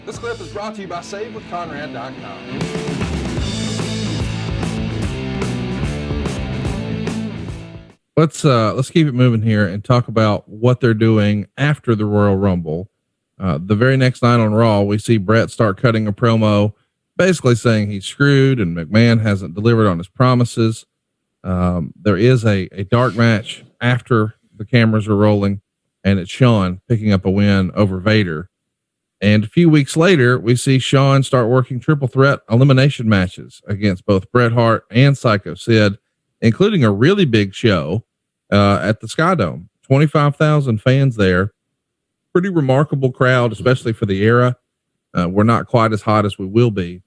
This clip is brought to you by SaveWithConrad.com. Let's keep it moving here and talk about what they're doing after the Royal Rumble. The very next night on Raw, we see Brett start cutting a promo, basically saying he's screwed and McMahon hasn't delivered on his promises. There is a dark match after the cameras are rolling, and it's Shawn picking up a win over Vader. And a few weeks later, we see Shawn start working triple threat elimination matches against both Bret Hart and Psycho Sid, including a really big show at the Sky Dome. 25,000 fans there. Pretty remarkable crowd, especially for the era. We're not quite as hot as we will be.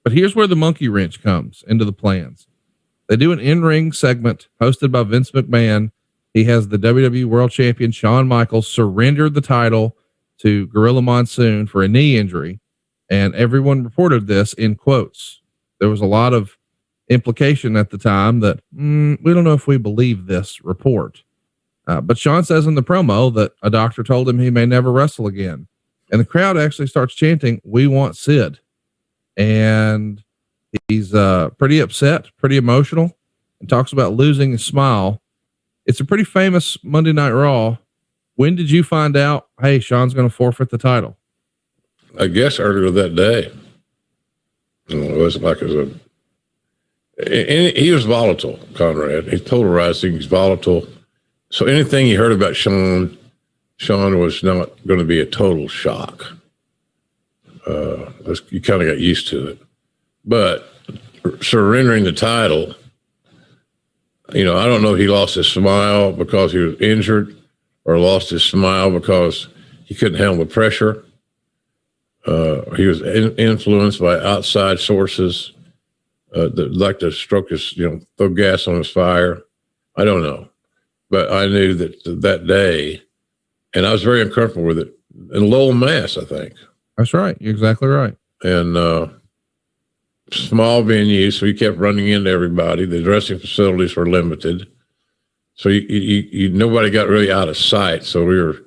But here's where the monkey wrench comes into the plans. They do an in-ring segment hosted by Vince McMahon. He has the WWE World Champion Shawn Michaels surrender the title to Gorilla Monsoon for a knee injury, and everyone reported this in quotes. There was a lot of implication at the time that we don't know if we believe this report. But Shawn says in the promo that a doctor told him he may never wrestle again. And the crowd actually starts chanting, "We want Sid." And he's pretty upset, pretty emotional, and talks about losing his smile. It's a pretty famous Monday Night Raw. When did you find out, hey, Shawn's going to forfeit the title? I guess earlier that day. It wasn't like it was he was volatile, Conrad. He's polarizing. He's volatile. So anything you heard about Shawn was not going to be a total shock. You kind of got used to it. But surrendering the title, I don't know if he lost his smile because he was injured or lost his smile because he couldn't handle the pressure. He was influenced by outside sources that like to stroke his, throw gas on his fire. I don't know. But I knew that day, and I was very uncomfortable with it. In Lowell, Mass, I think. That's right. You're exactly right. And small venue, so he kept running into everybody. The dressing facilities were limited. So nobody got really out of sight. So we were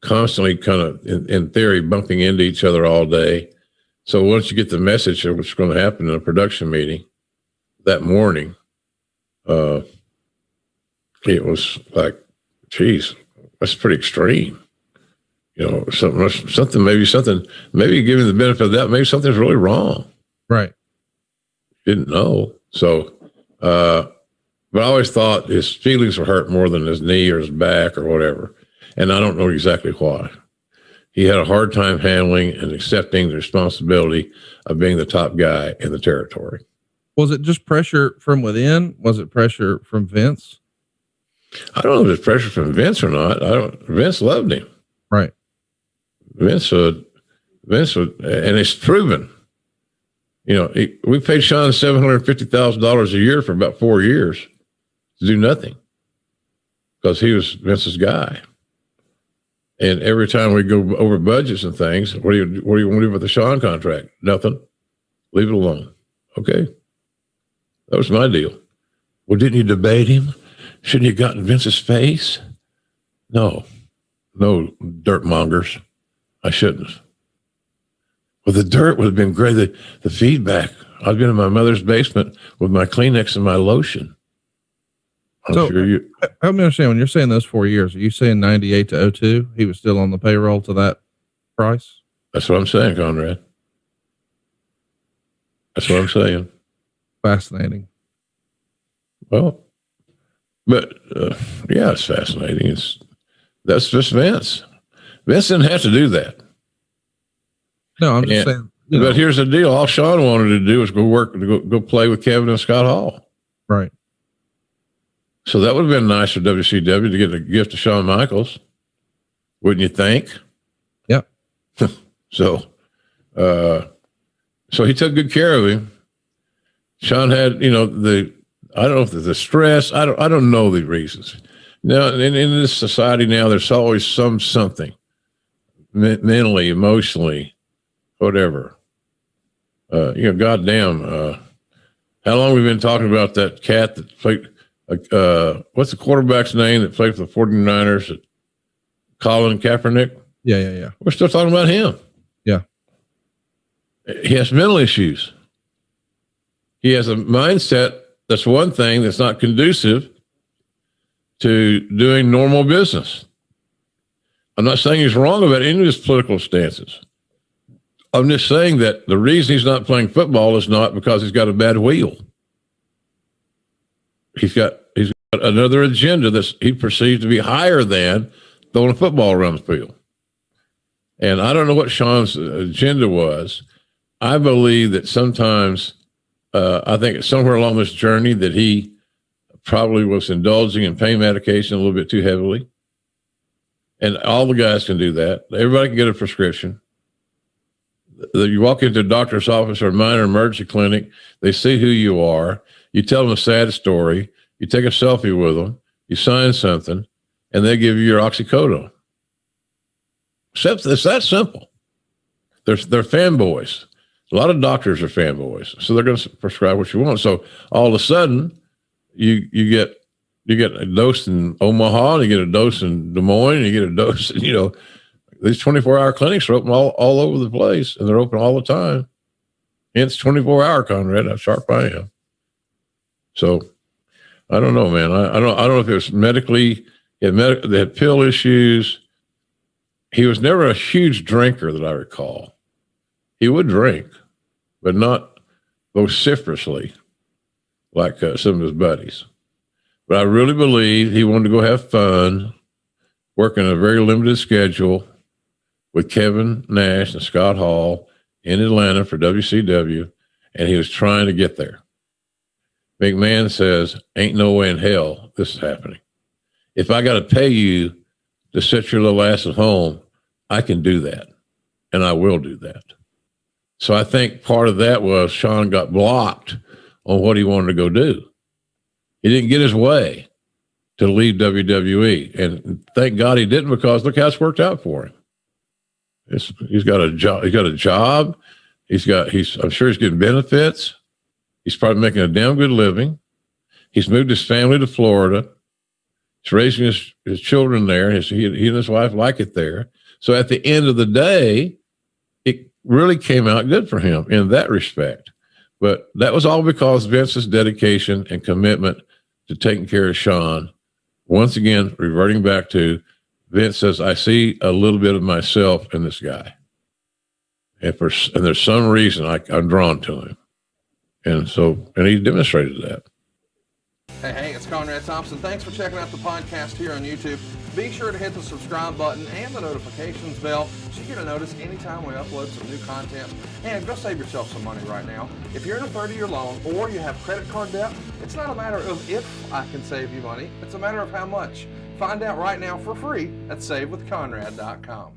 constantly kind of, in theory, bumping into each other all day. So once you get the message of what's going to happen in a production meeting that morning, it was like, geez, that's pretty extreme. Maybe giving the benefit of that, maybe something's really wrong. Right. Didn't know. So, but I always thought his feelings were hurt more than his knee or his back or whatever. And I don't know exactly why. He had a hard time handling and accepting the responsibility of being the top guy in the territory. Was it just pressure from within? Was it pressure from Vince? I don't know if it's pressure from Vince or not. Vince loved him. Right. Vince would, and it's proven. We paid Shawn $750,000 a year for about 4 years to do nothing because he was Vince's guy. And every time we go over budgets and things, what do you want to do with the Shawn contract? Nothing. Leave it alone. Okay. That was my deal. Well, didn't you debate him? Shouldn't you have gotten Vince's face? No, dirt mongers. I shouldn't have. Well, the dirt would have been great. The feedback. I've been in my mother's basement with my Kleenex and my lotion. Help me understand, when you're saying those 4 years, are you saying 98 to 02? He was still on the payroll to that price? That's what I'm saying, Conrad. That's what I'm saying. Fascinating. Well, but yeah, it's fascinating. That's just Vince. Vince didn't have to do that. No, I'm just saying. But here's the deal: all Shawn wanted to do was go play with Kevin and Scott Hall. Right. So that would have been nice for WCW to get a gift to Shawn Michaels, wouldn't you think? Yep. So he took good care of him. Shawn had, I don't know if the stress. I don't know the reasons. Now, in this society now, there's always something mentally, emotionally, whatever. Goddamn. How long have we been talking about that cat that played? What's the quarterback's name that played for the 49ers? Colin Kaepernick. Yeah. We're still talking about him. Yeah. He has mental issues. He has a mindset. That's one thing that's not conducive to doing normal business. I'm not saying he's wrong about any of his political stances. I'm just saying that the reason he's not playing football is not because he's got a bad wheel. He's got another agenda that he perceives to be higher than throwing a football around the field. And I don't know what Shawn's agenda was. I believe that sometimes, I think somewhere along this journey that he probably was indulging in pain medication a little bit too heavily. And all the guys can do that. Everybody can get a prescription. You walk into a doctor's office or a minor emergency clinic, they see who you are. You tell them a sad story. You take a selfie with them. You sign something, and they give you your oxycodone. It's that simple. They're fanboys. A lot of doctors are fanboys, so they're going to prescribe what you want. So all of a sudden, you get a dose in Omaha, and you get a dose in Des Moines, and you get a dose. These 24-hour clinics are open all over the place, and they're open all the time. Hence 24-hour, Conrad. How sharp I am. So I don't know, man. I don't know if it was medically. They had pill issues. He was never a huge drinker that I recall. He would drink, but not vociferously like some of his buddies. But I really believe he wanted to go have fun, working a very limited schedule with Kevin Nash and Scott Hall in Atlanta for WCW, and he was trying to get there. McMahon says, ain't no way in hell this is happening. If I got to pay you to sit your little ass at home, I can do that, and I will do that. So I think part of that was Shawn got blocked on what he wanted to go do. He didn't get his way to leave WWE, and thank God he didn't, because look how it's worked out for him. He's got a job. I'm sure he's getting benefits. He's probably making a damn good living. He's moved his family to Florida. He's raising his children there. He and his wife like it there. So at the end of the day, it really came out good for him in that respect. But that was all because Vince's dedication and commitment to taking care of Shawn. Once again, reverting back to Vince says, I see a little bit of myself in this guy. And there's some reason I'm drawn to him. And he demonstrated that. Hey, it's Conrad Thompson. Thanks for checking out the podcast here on YouTube. Be sure to hit the subscribe button and the notifications bell so you get a notice anytime we upload some new content. And go save yourself some money right now. If you're in a 30-year loan or you have credit card debt, it's not a matter of if I can save you money. It's a matter of how much. Find out right now for free at SaveWithConrad.com.